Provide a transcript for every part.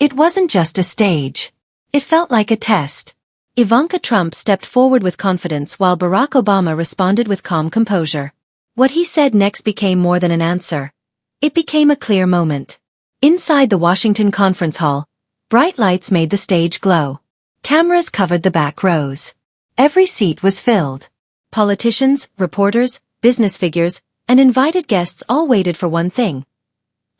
It wasn't just a stage. It felt like a test. Ivanka Trump stepped forward with confidence while Barack Obama responded with calm composure. What he said next became more than an answer. It became a clear moment. Inside the Washington conference hall, bright lights made the stage glow. Cameras covered the back rows. Every seat was filled. Politicians, reporters, business figures, and invited guests all waited for one thing.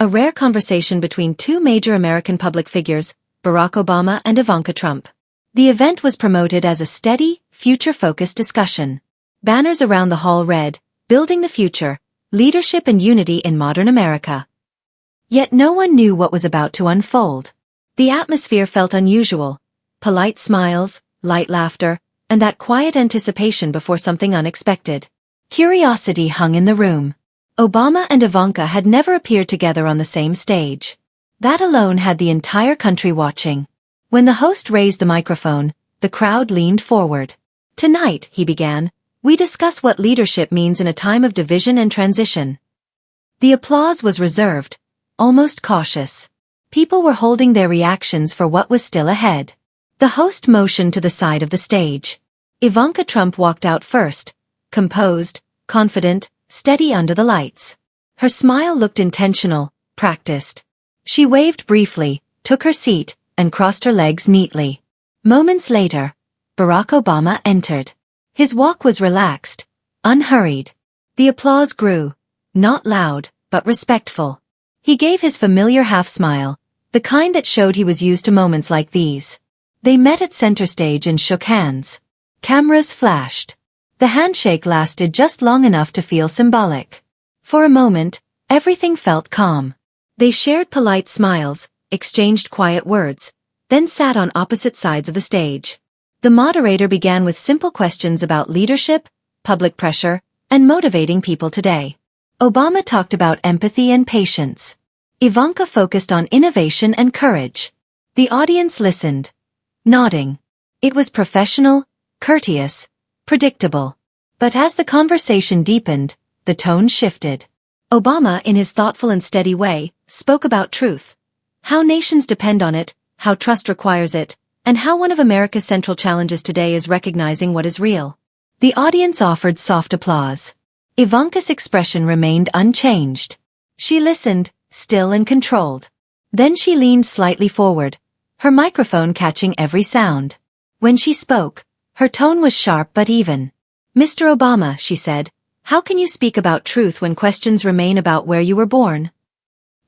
A rare conversation between two major American public figures, Barack Obama and Ivanka Trump. The event was promoted as a steady, future-focused discussion. Banners around the hall read, "Building the Future, Leadership and Unity in Modern America." Yet no one knew what was about to unfold. The atmosphere felt unusual. Polite smiles, light laughter, and that quiet anticipation before something unexpected. Curiosity hung in the room. Obama and Ivanka had never appeared together on the same stage. That alone had the entire country watching. When the host raised the microphone, the crowd leaned forward. "Tonight," he began, "we discuss what leadership means in a time of division and transition." The applause was reserved, almost cautious. People were holding their reactions for what was still ahead. The host motioned to the side of the stage. Ivanka Trump walked out first, composed, confident, steady under the lights. Her smile looked intentional, practiced. She waved briefly, took her seat, and crossed her legs neatly. Moments later, Barack Obama entered. His walk was relaxed, unhurried. The applause grew, not loud, but respectful. He gave his familiar half-smile, the kind that showed he was used to moments like these. They met at center stage and shook hands. Cameras flashed. The handshake lasted just long enough to feel symbolic. For a moment, everything felt calm. They shared polite smiles, exchanged quiet words, then sat on opposite sides of the stage. The moderator began with simple questions about leadership, public pressure, and motivating people today. Obama talked about empathy and patience. Ivanka focused on innovation and courage. The audience listened, nodding. It was professional, courteous, predictable. But as the conversation deepened, the tone shifted. Obama, in his thoughtful and steady way, spoke about truth. How nations depend on it, how trust requires it, and how one of America's central challenges today is recognizing what is real. The audience offered soft applause. Ivanka's expression remained unchanged. She listened, still and controlled. Then she leaned slightly forward, her microphone catching every sound. When she spoke, her tone was sharp but even. "Mr. Obama," she said, "how can you speak about truth when questions remain about where you were born?"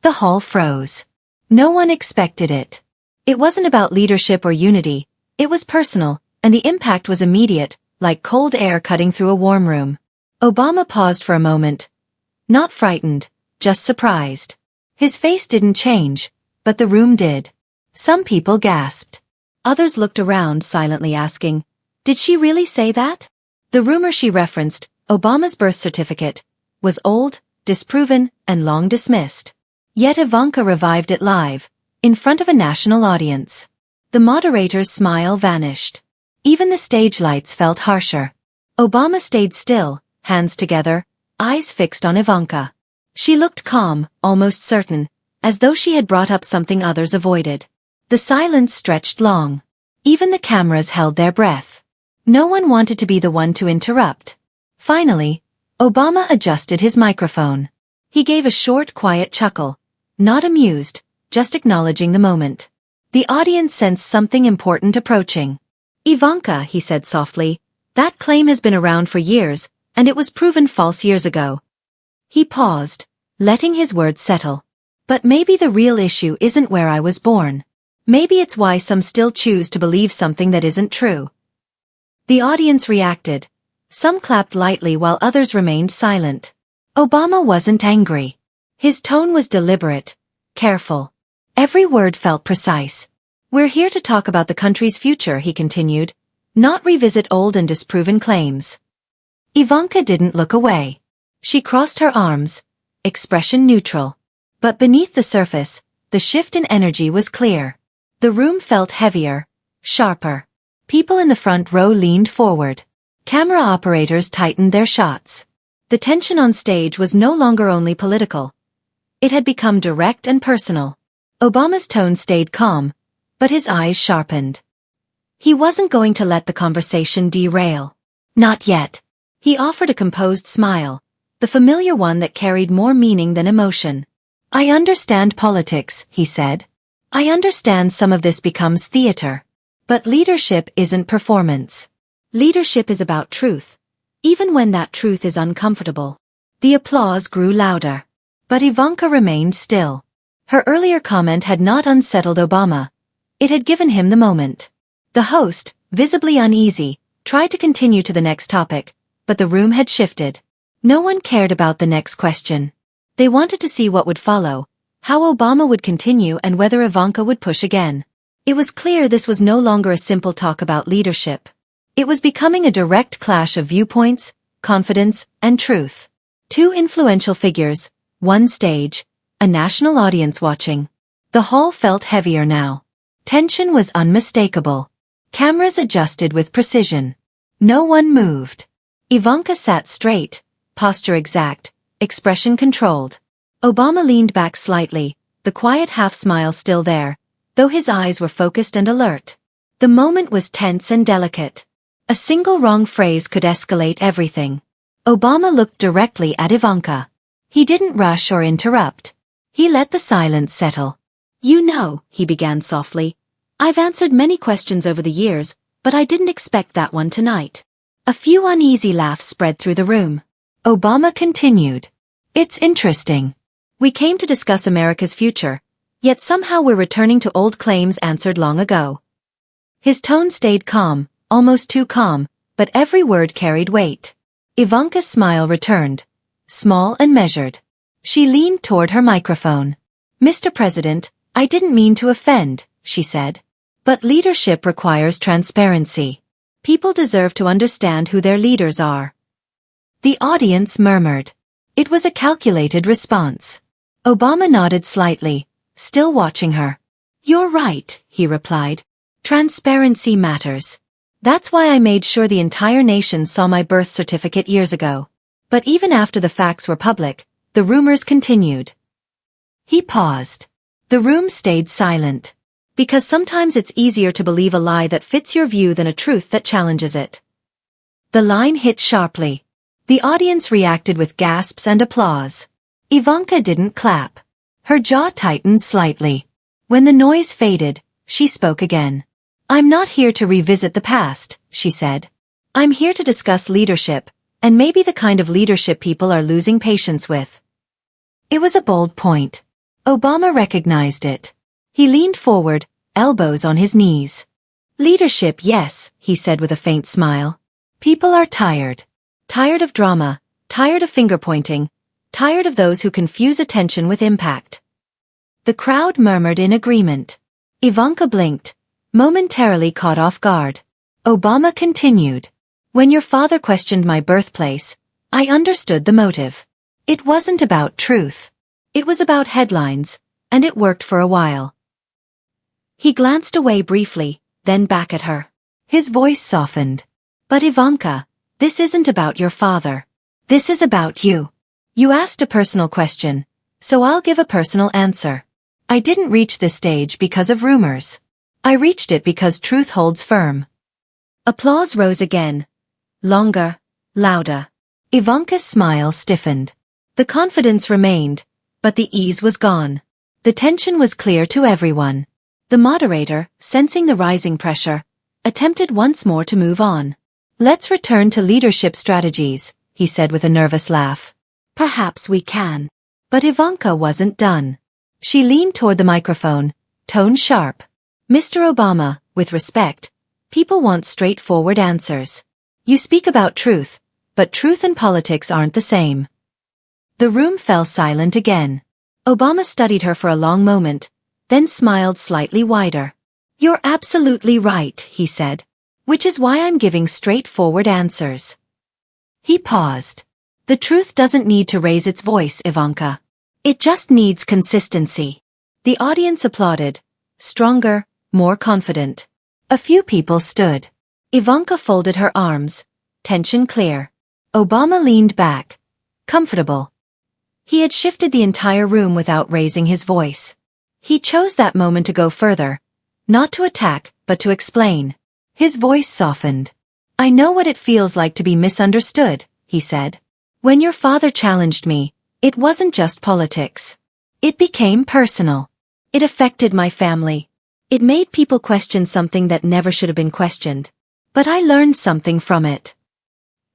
The hall froze. No one expected it. It wasn't about leadership or unity, it was personal, and the impact was immediate, like cold air cutting through a warm room. Obama paused for a moment. Not frightened, just surprised. His face didn't change, but the room did. Some people gasped. Others looked around silently asking, "Did she really say that?" The rumor she referenced, Obama's birth certificate, was old, disproven, and long dismissed. Yet Ivanka revived it live, in front of a national audience. The moderator's smile vanished. Even the stage lights felt harsher. Obama stayed still, hands together, eyes fixed on Ivanka. She looked calm, almost certain, as though she had brought up something others avoided. The silence stretched long. Even the cameras held their breath. No one wanted to be the one to interrupt. Finally, Obama adjusted his microphone. He gave a short, quiet chuckle. Not amused, just acknowledging the moment. The audience sensed something important approaching. "Ivanka," he said softly, "that claim has been around for years, and it was proven false years ago." He paused, letting his words settle. "But maybe the real issue isn't where I was born. Maybe it's why some still choose to believe something that isn't true." The audience reacted. Some clapped lightly while others remained silent. Obama wasn't angry. His tone was deliberate, careful. Every word felt precise. "We're here to talk about the country's future," he continued, "not revisit old and disproven claims." Ivanka didn't look away. She crossed her arms, expression neutral. But beneath the surface, the shift in energy was clear. The room felt heavier, sharper. People in the front row leaned forward. Camera operators tightened their shots. The tension on stage was no longer only political. It had become direct and personal. Obama's tone stayed calm, but his eyes sharpened. He wasn't going to let the conversation derail. Not yet. He offered a composed smile, the familiar one that carried more meaning than emotion. I understand politics, he said. I understand some of this becomes theater. But leadership isn't performance. Leadership is about truth, even when that truth is uncomfortable. The applause grew louder. But Ivanka remained still. Her earlier comment had not unsettled Obama. It had given him the moment. The host, visibly uneasy, tried to continue to the next topic, but the room had shifted. No one cared about the next question. They wanted to see what would follow, how Obama would continue and whether Ivanka would push again. It was clear this was no longer a simple talk about leadership. It was becoming a direct clash of viewpoints, confidence, and truth. Two influential figures, one stage, a national audience watching. The hall felt heavier now. Tension was unmistakable. Cameras adjusted with precision. No one moved. Ivanka sat straight, posture exact, expression controlled. Obama leaned back slightly, the quiet half-smile still there, though his eyes were focused and alert. The moment was tense and delicate. A single wrong phrase could escalate everything. Obama looked directly at Ivanka. He didn't rush or interrupt. He let the silence settle. You know, he began softly, I've answered many questions over the years, but I didn't expect that one tonight. A few uneasy laughs spread through the room. Obama continued. It's interesting. We came to discuss America's future, yet somehow we're returning to old claims answered long ago. His tone stayed calm, almost too calm, but every word carried weight. Ivanka's smile returned, small and measured. She leaned toward her microphone. Mr. President, I didn't mean to offend, she said. But leadership requires transparency. People deserve to understand who their leaders are. The audience murmured. It was a calculated response. Obama nodded slightly, still watching her. You're right, he replied. Transparency matters. That's why I made sure the entire nation saw my birth certificate years ago. But even after the facts were public, the rumors continued. He paused. The room stayed silent. Because sometimes it's easier to believe a lie that fits your view than a truth that challenges it. The line hit sharply. The audience reacted with gasps and applause. Ivanka didn't clap. Her jaw tightened slightly. When the noise faded, she spoke again. I'm not here to revisit the past, she said. I'm here to discuss leadership, and maybe the kind of leadership people are losing patience with. It was a bold point. Obama recognized it. He leaned forward, elbows on his knees. Leadership, yes, he said with a faint smile. People are tired. Tired of drama, tired of finger-pointing, tired of those who confuse attention with impact. The crowd murmured in agreement. Ivanka blinked, momentarily caught off guard. Obama continued. When your father questioned my birthplace, I understood the motive. It wasn't about truth. It was about headlines, and it worked for a while. He glanced away briefly, then back at her. His voice softened. But Ivanka, this isn't about your father. This is about you. You asked a personal question, so I'll give a personal answer. I didn't reach this stage because of rumors. I reached it because truth holds firm. Applause rose again. Longer, louder. Ivanka's smile stiffened. The confidence remained, but the ease was gone. The tension was clear to everyone. The moderator, sensing the rising pressure, attempted once more to move on. Let's return to leadership strategies, he said with a nervous laugh. Perhaps we can. But Ivanka wasn't done. She leaned toward the microphone, tone sharp. Mr. Obama, with respect, people want straightforward answers. You speak about truth, but truth and politics aren't the same. The room fell silent again. Obama studied her for a long moment, then smiled slightly wider. You're absolutely right, he said. Which is why I'm giving straightforward answers. He paused. The truth doesn't need to raise its voice, Ivanka. It just needs consistency. The audience applauded. Stronger, more confident. A few people stood. Ivanka folded her arms. Tension clear. Obama leaned back. Comfortable. He had shifted the entire room without raising his voice. He chose that moment to go further. Not to attack, but to explain. His voice softened. I know what it feels like to be misunderstood, he said. When your father challenged me, it wasn't just politics. It became personal. It affected my family. It made people question something that never should have been questioned. But I learned something from it.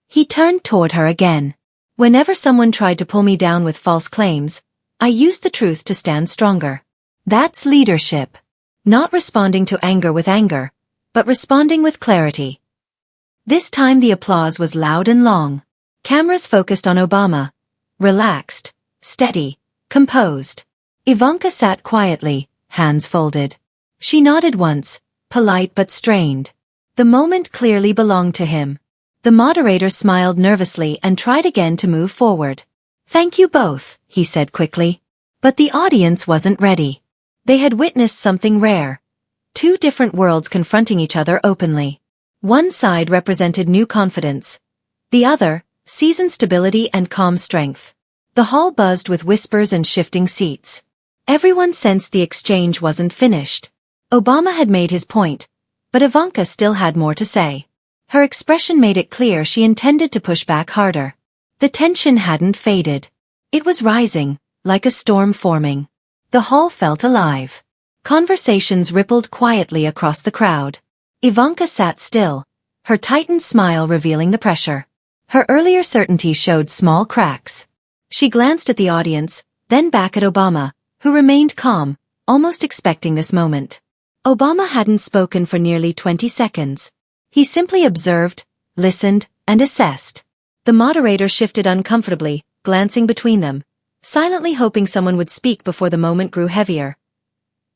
He turned toward her again. Whenever someone tried to pull me down with false claims, I used the truth to stand stronger. That's leadership. Not responding to anger with anger, but responding with clarity. This time the applause was loud and long. Cameras focused on Obama. Relaxed, steady, composed. Ivanka sat quietly, hands folded. She nodded once, polite but strained. The moment clearly belonged to him. The moderator smiled nervously and tried again to move forward. Thank you both, he said quickly. But the audience wasn't ready. They had witnessed something rare. Two different worlds confronting each other openly. One side represented new confidence. The other, seasoned stability and calm strength. The hall buzzed with whispers and shifting seats. Everyone sensed the exchange wasn't finished. Obama had made his point, but Ivanka still had more to say. Her expression made it clear she intended to push back harder. The tension hadn't faded. It was rising, like a storm forming. The hall felt alive. Conversations rippled quietly across the crowd. Ivanka sat still, her tightened smile revealing the pressure. Her earlier certainty showed small cracks. She glanced at the audience, then back at Obama, who remained calm, almost expecting this moment. Obama hadn't spoken for nearly 20 seconds. He simply observed, listened, and assessed. The moderator shifted uncomfortably, glancing between them, silently hoping someone would speak before the moment grew heavier.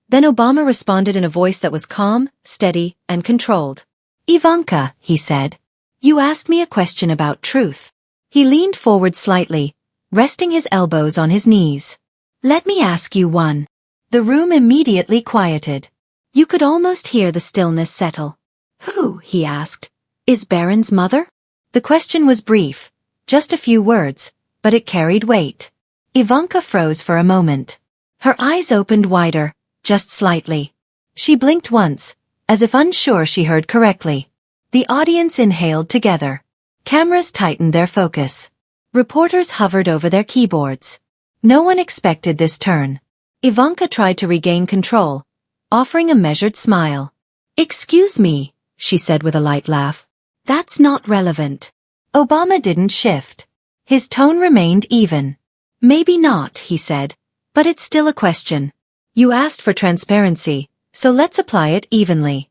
Then Obama responded in a voice that was calm, steady, and controlled. Ivanka, he said, you asked me a question about truth. He leaned forward slightly, resting his elbows on his knees. Let me ask you one. The room immediately quieted. You could almost hear the stillness settle. Who, he asked, is Baron's mother? The question was brief, just a few words, but it carried weight. Ivanka froze for a moment. Her eyes opened wider, just slightly. She blinked once, as if unsure she heard correctly. The audience inhaled together. Cameras tightened their focus. Reporters hovered over their keyboards. No one expected this turn. Ivanka tried to regain control, offering a measured smile. Excuse me, she said with a light laugh. That's not relevant. Obama didn't shift. His tone remained even. Maybe not, he said, but it's still a question. You asked for transparency, so let's apply it evenly.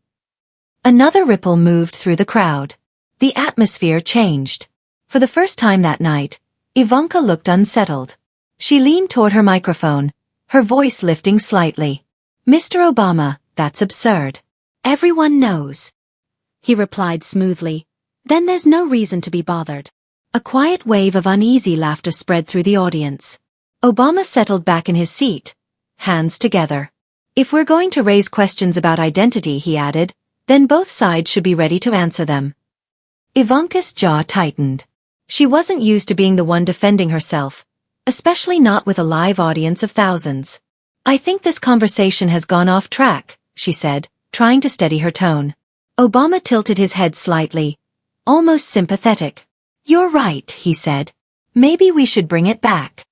Another ripple moved through the crowd. The atmosphere changed. For the first time that night, Ivanka looked unsettled. She leaned toward her microphone, her voice lifting slightly. Mr. Obama, that's absurd. Everyone knows. He replied smoothly. Then there's no reason to be bothered. A quiet wave of uneasy laughter spread through the audience. Obama settled back in his seat, hands together. If we're going to raise questions about identity, he added, then both sides should be ready to answer them. Ivanka's jaw tightened. She wasn't used to being the one defending herself, especially not with a live audience of thousands. I think this conversation has gone off track, she said, trying to steady her tone. Obama tilted his head slightly, almost sympathetic. You're right, he said. Maybe we should bring it back.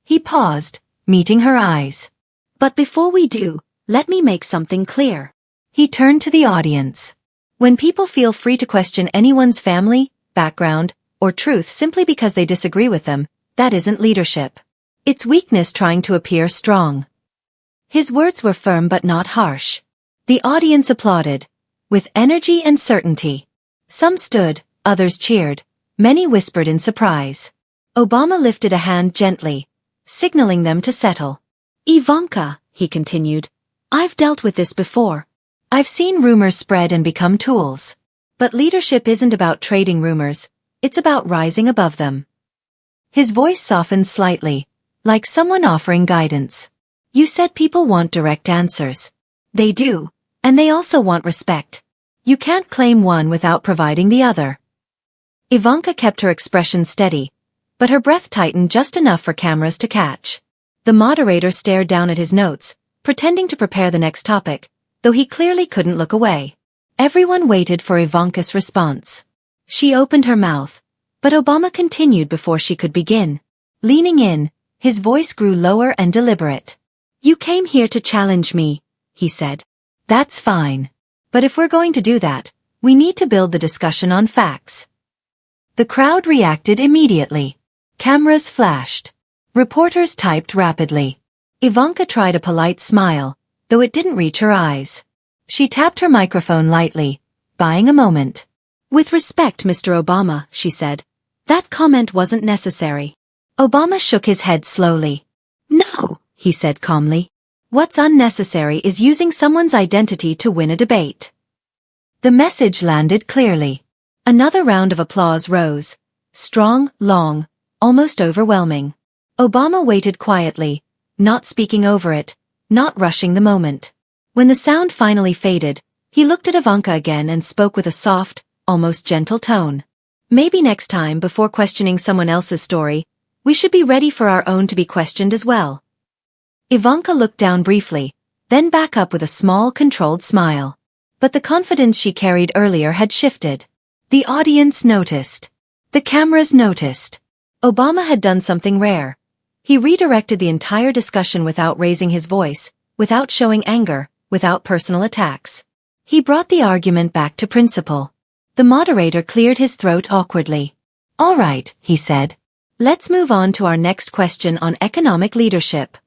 He paused, meeting her eyes. But before we do, let me make something clear. He turned to the audience. When people feel free to question anyone's family, background, or truth simply because they disagree with them, that isn't leadership. It's weakness trying to appear strong. His words were firm but not harsh. The audience applauded, with energy and certainty. Some stood, others cheered, many whispered in surprise. Obama lifted a hand gently, signaling them to settle. Ivanka, he continued, I've dealt with this before. I've seen rumors spread and become tools. But leadership isn't about trading rumors, it's about rising above them. His voice softened slightly, like someone offering guidance. You said people want direct answers. They do, and they also want respect. You can't claim one without providing the other. Ivanka kept her expression steady, but her breath tightened just enough for cameras to catch. The moderator stared down at his notes, pretending to prepare the next topic, though he clearly couldn't look away. Everyone waited for Ivanka's response. She opened her mouth, but Obama continued before she could begin. Leaning in, his voice grew lower and deliberate. "You came here to challenge me," he said. "That's fine. But if we're going to do that, we need to build the discussion on facts." The crowd reacted immediately. Cameras flashed. Reporters typed rapidly. Ivanka tried a polite smile, though it didn't reach her eyes. She tapped her microphone lightly, buying a moment. "With respect, Mr. Obama," she said, "that comment wasn't necessary." Obama shook his head slowly. "No," he said calmly. "What's unnecessary is using someone's identity to win a debate." The message landed clearly. Another round of applause rose. Strong, long, almost overwhelming. Obama waited quietly, not speaking over it, not rushing the moment. When the sound finally faded, he looked at Ivanka again and spoke with a soft, almost gentle tone. "Maybe next time, before questioning someone else's story, we should be ready for our own to be questioned as well." Ivanka looked down briefly, then back up with a small, controlled smile. But the confidence she carried earlier had shifted. The audience noticed. The cameras noticed. Obama had done something rare. He redirected the entire discussion without raising his voice, without showing anger, without personal attacks. He brought the argument back to principle. The moderator cleared his throat awkwardly. "All right," he said. "Let's move on to our next question on economic leadership."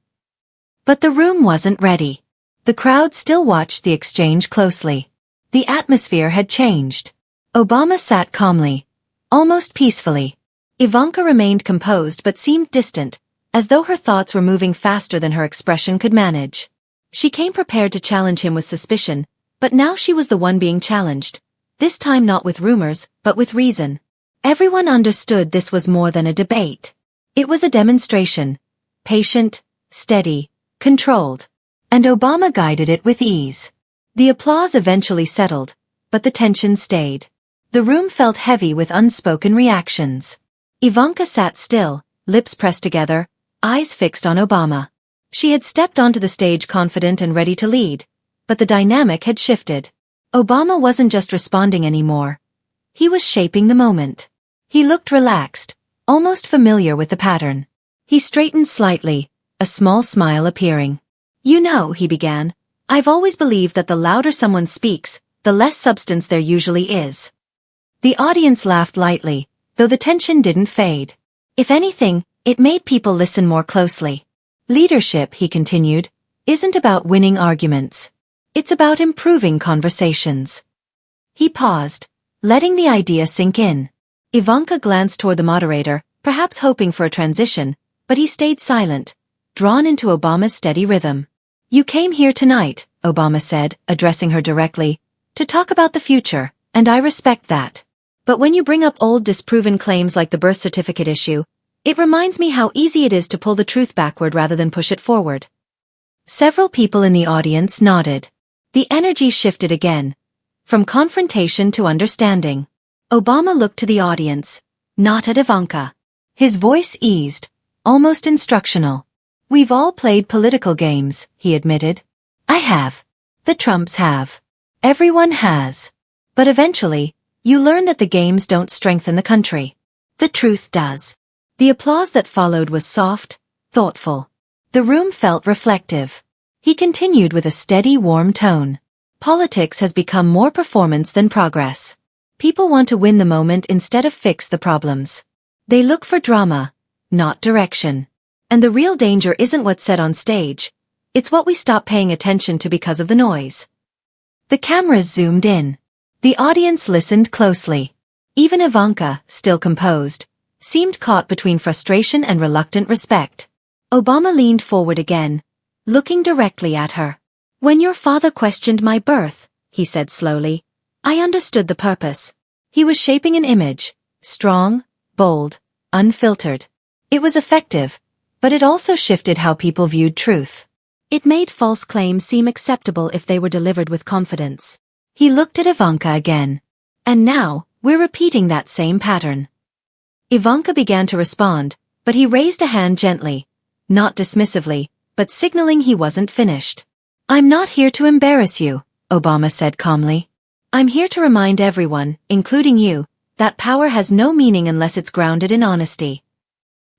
But the room wasn't ready. The crowd still watched the exchange closely. The atmosphere had changed. Obama sat calmly, almost peacefully. Ivanka remained composed but seemed distant, as though her thoughts were moving faster than her expression could manage. She came prepared to challenge him with suspicion, but now she was the one being challenged, this time not with rumors, but with reason. Everyone understood this was more than a debate. It was a demonstration. Patient, steady, controlled. And Obama guided it with ease. The applause eventually settled, but the tension stayed. The room felt heavy with unspoken reactions. Ivanka sat still, lips pressed together, eyes fixed on Obama. She had stepped onto the stage confident and ready to lead, but the dynamic had shifted. Obama wasn't just responding anymore. He was shaping the moment. He looked relaxed, almost familiar with the pattern. He straightened slightly, a small smile appearing. "You know," he began, "I've always believed that the louder someone speaks, the less substance there usually is." The audience laughed lightly, though the tension didn't fade. If anything, it made people listen more closely. "Leadership," he continued, "isn't about winning arguments. It's about improving conversations." He paused, letting the idea sink in. Ivanka glanced toward the moderator, perhaps hoping for a transition, but he stayed silent, drawn into Obama's steady rhythm. "You came here tonight," Obama said, addressing her directly, "to talk about the future, and I respect that. But when you bring up old disproven claims like the birth certificate issue, it reminds me how easy it is to pull the truth backward rather than push it forward." Several people in the audience nodded. The energy shifted again, from confrontation to understanding. Obama looked to the audience, not at Ivanka. His voice eased, almost instructional. "We've all played political games," he admitted. "I have. The Trumps have. Everyone has. But eventually, you learn that the games don't strengthen the country. The truth does." The applause that followed was soft, thoughtful. The room felt reflective. He continued with a steady, warm tone. "Politics has become more performance than progress. People want to win the moment instead of fix the problems. They look for drama, not direction. And the real danger isn't what's said on stage. It's what we stop paying attention to because of the noise." The cameras zoomed in. The audience listened closely. Even Ivanka, still composed, seemed caught between frustration and reluctant respect. Obama leaned forward again, looking directly at her. "When your father questioned my birth," he said slowly, "I understood the purpose. He was shaping an image, strong, bold, unfiltered. It was effective, but it also shifted how people viewed truth. It made false claims seem acceptable if they were delivered with confidence." He looked at Ivanka again. "And now, we're repeating that same pattern." Ivanka began to respond, but he raised a hand gently, not dismissively, but signaling he wasn't finished. "I'm not here to embarrass you," Obama said calmly. "I'm here to remind everyone, including you, that power has no meaning unless it's grounded in honesty."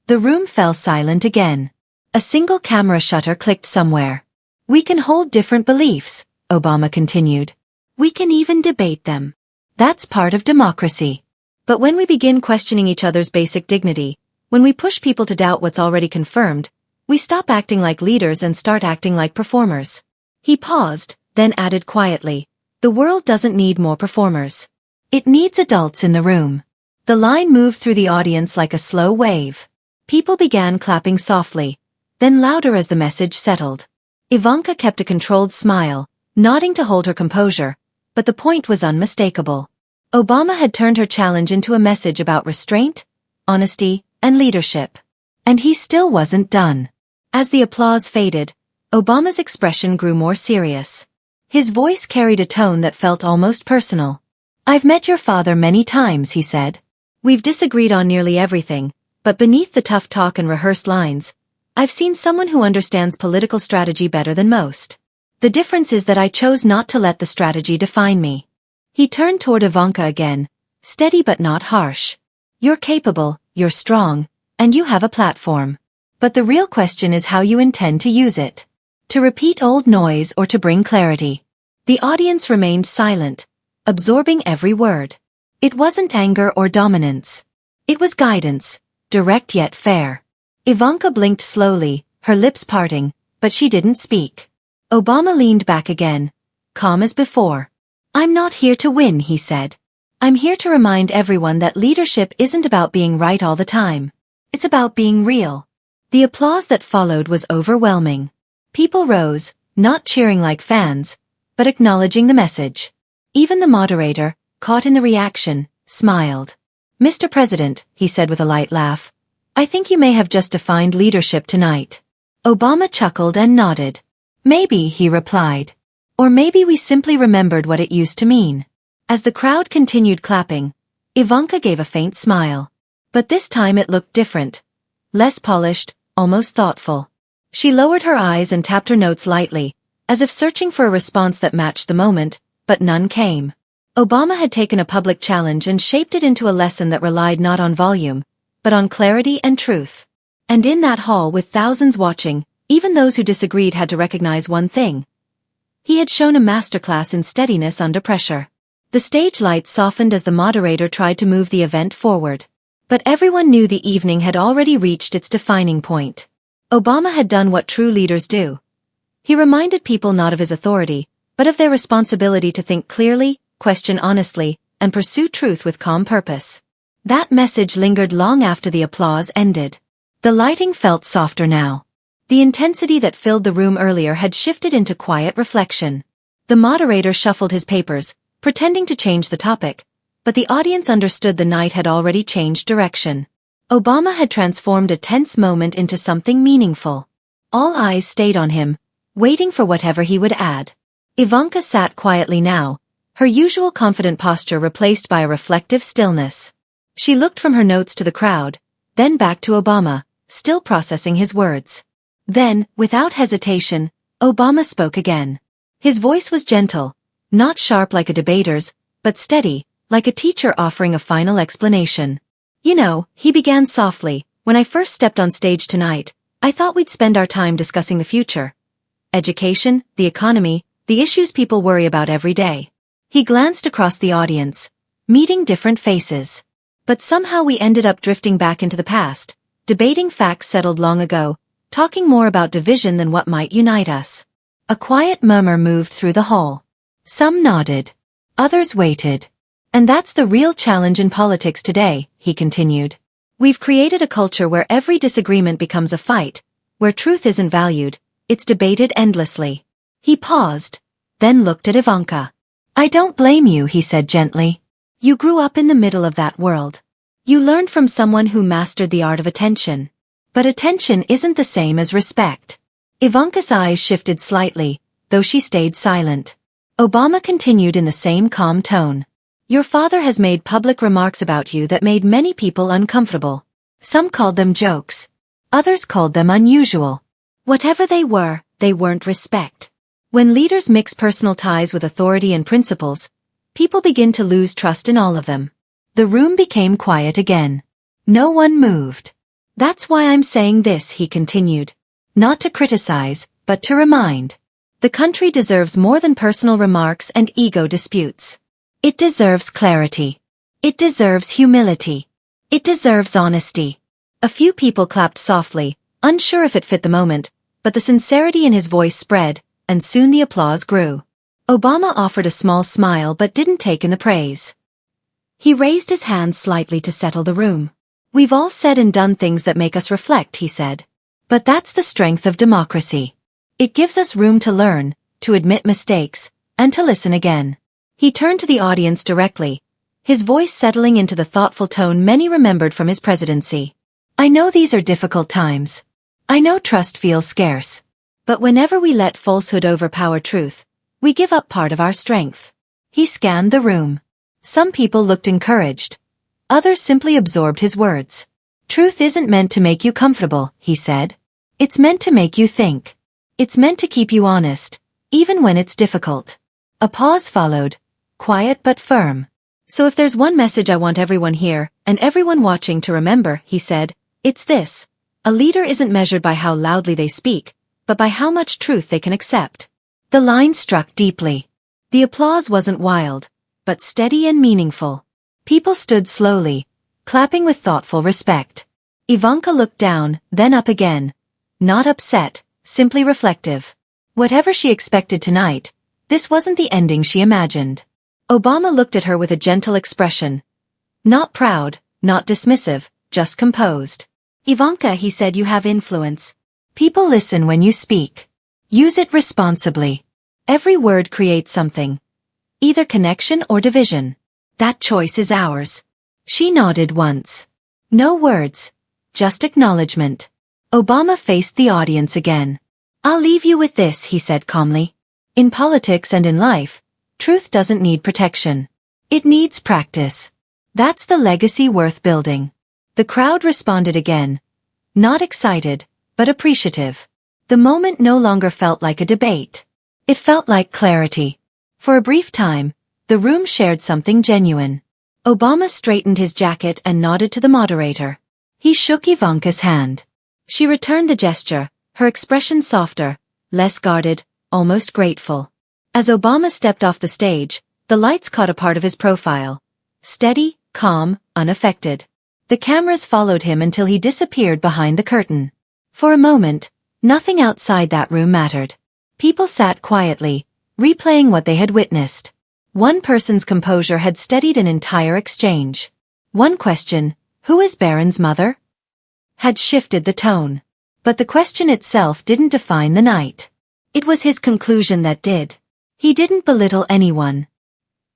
The room fell silent again. A single camera shutter clicked somewhere. "We can hold different beliefs," Obama continued. "We can even debate them. That's part of democracy. But when we begin questioning each other's basic dignity, when we push people to doubt what's already confirmed, we stop acting like leaders and start acting like performers." He paused, then added quietly, "The world doesn't need more performers. It needs adults in the room." The line moved through the audience like a slow wave. People began clapping softly, then louder as the message settled. Ivanka kept a controlled smile, nodding to hold her composure, but the point was unmistakable. Obama had turned her challenge into a message about restraint, honesty, and leadership. And he still wasn't done. As the applause faded, Obama's expression grew more serious. His voice carried a tone that felt almost personal. "I've met your father many times," he said. "We've disagreed on nearly everything, but beneath the tough talk and rehearsed lines, I've seen someone who understands political strategy better than most. The difference is that I chose not to let the strategy define me." He turned toward Ivanka again, steady but not harsh. "You're capable, you're strong, and you have a platform. But the real question is how you intend to use it. To repeat old noise or to bring clarity." The audience remained silent, absorbing every word. It wasn't anger or dominance. It was guidance, direct yet fair. Ivanka blinked slowly, her lips parting, but she didn't speak. Obama leaned back again, calm as before. "I'm not here to win," he said. "I'm here to remind everyone that leadership isn't about being right all the time. It's about being real." The applause that followed was overwhelming. People rose, not cheering like fans, but acknowledging the message. Even the moderator, caught in the reaction, smiled. "Mr. President," he said with a light laugh, "I think you may have just defined leadership tonight." Obama chuckled and nodded. "Maybe," he replied. "Or maybe we simply remembered what it used to mean." As the crowd continued clapping, Ivanka gave a faint smile. But this time it looked different. Less polished, almost thoughtful. She lowered her eyes and tapped her notes lightly, as if searching for a response that matched the moment, but none came. Obama had taken a public challenge and shaped it into a lesson that relied not on volume, but on clarity and truth. And in that hall with thousands watching, even those who disagreed had to recognize one thing. He had shown a masterclass in steadiness under pressure. The stage lights softened as the moderator tried to move the event forward. But everyone knew the evening had already reached its defining point. Obama had done what true leaders do. He reminded people not of his authority, but of their responsibility to think clearly, question honestly, and pursue truth with calm purpose. That message lingered long after the applause ended. The lighting felt softer now. The intensity that filled the room earlier had shifted into quiet reflection. The moderator shuffled his papers, pretending to change the topic, but the audience understood the night had already changed direction. Obama had transformed a tense moment into something meaningful. All eyes stayed on him, waiting for whatever he would add. Ivanka sat quietly now, her usual confident posture replaced by a reflective stillness. She looked from her notes to the crowd, then back to Obama, still processing his words. Then, without hesitation, Obama spoke again. His voice was gentle, not sharp like a debater's, but steady, like a teacher offering a final explanation. "You know," he began softly, "when I first stepped on stage tonight, I thought we'd spend our time discussing the future. Education, the economy, the issues people worry about every day." He glanced across the audience, meeting different faces. But somehow we ended up drifting back into the past, debating facts settled long ago, talking more about division than what might unite us. A quiet murmur moved through the hall. Some nodded. Others waited. "And that's the real challenge in politics today," he continued. "We've created a culture where every disagreement becomes a fight, where truth isn't valued, it's debated endlessly." He paused, then looked at Ivanka. "I don't blame you," he said gently. "You grew up in the middle of that world. You learned from someone who mastered the art of attention. But attention isn't the same as respect." Ivanka's eyes shifted slightly, though she stayed silent. Obama continued in the same calm tone. "Your father has made public remarks about you that made many people uncomfortable. Some called them jokes. Others called them unusual. Whatever they weren't respect. When leaders mix personal ties with authority and principles, people begin to lose trust in all of them. The room became quiet again. No one moved. That's why I'm saying this, he continued. Not to criticize, but to remind. The country deserves more than personal remarks and ego disputes. It deserves clarity. It deserves humility. It deserves honesty. A few people clapped softly, unsure if it fit the moment, but the sincerity in his voice spread, and soon the applause grew. Obama offered a small smile but didn't take in the praise. He raised his hand slightly to settle the room. We've all said and done things that make us reflect, he said. But that's the strength of democracy. It gives us room to learn, to admit mistakes, and to listen again. He turned to the audience directly, his voice settling into the thoughtful tone many remembered from his presidency. I know these are difficult times. I know trust feels scarce. But whenever we let falsehood overpower truth, we give up part of our strength. He scanned the room. Some people looked encouraged. Others simply absorbed his words. Truth isn't meant to make you comfortable, he said. It's meant to make you think. It's meant to keep you honest, even when it's difficult. A pause followed, quiet but firm. So if there's one message I want everyone here, and everyone watching to remember, he said, it's this. A leader isn't measured by how loudly they speak, but by how much truth they can accept. The line struck deeply. The applause wasn't wild, but steady and meaningful. People stood slowly, clapping with thoughtful respect. Ivanka looked down, then up again. Not upset, simply reflective. Whatever she expected tonight, this wasn't the ending she imagined. Obama looked at her with a gentle expression. Not proud, not dismissive, just composed. Ivanka, he said, you have influence. People listen when you speak. Use it responsibly. Every word creates something. Either connection or division. That choice is ours. She nodded once. No words. Just acknowledgement. Obama faced the audience again. I'll leave you with this, he said calmly. In politics and in life, truth doesn't need protection. It needs practice. That's the legacy worth building. The crowd responded again. Not excited, but appreciative. The moment no longer felt like a debate. It felt like clarity. For a brief time, the room shared something genuine. Obama straightened his jacket and nodded to the moderator. He shook Ivanka's hand. She returned the gesture, her expression softer, less guarded, almost grateful. As Obama stepped off the stage, the lights caught a part of his profile. Steady, calm, unaffected. The cameras followed him until he disappeared behind the curtain. For a moment, nothing outside that room mattered. People sat quietly, replaying what they had witnessed. One person's composure had steadied an entire exchange. One question, who is Barron's mother? Had shifted the tone. But the question itself didn't define the night. It was his conclusion that did. He didn't belittle anyone.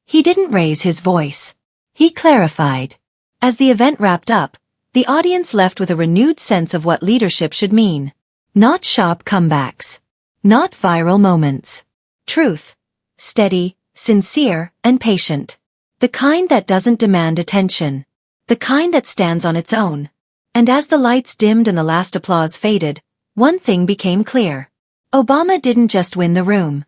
He didn't raise his voice. He clarified. As the event wrapped up, the audience left with a renewed sense of what leadership should mean. Not sharp comebacks. Not viral moments. Truth. Steady, sincere, and patient. The kind that doesn't demand attention. The kind that stands on its own. And as the lights dimmed and the last applause faded, one thing became clear. Obama didn't just win the room.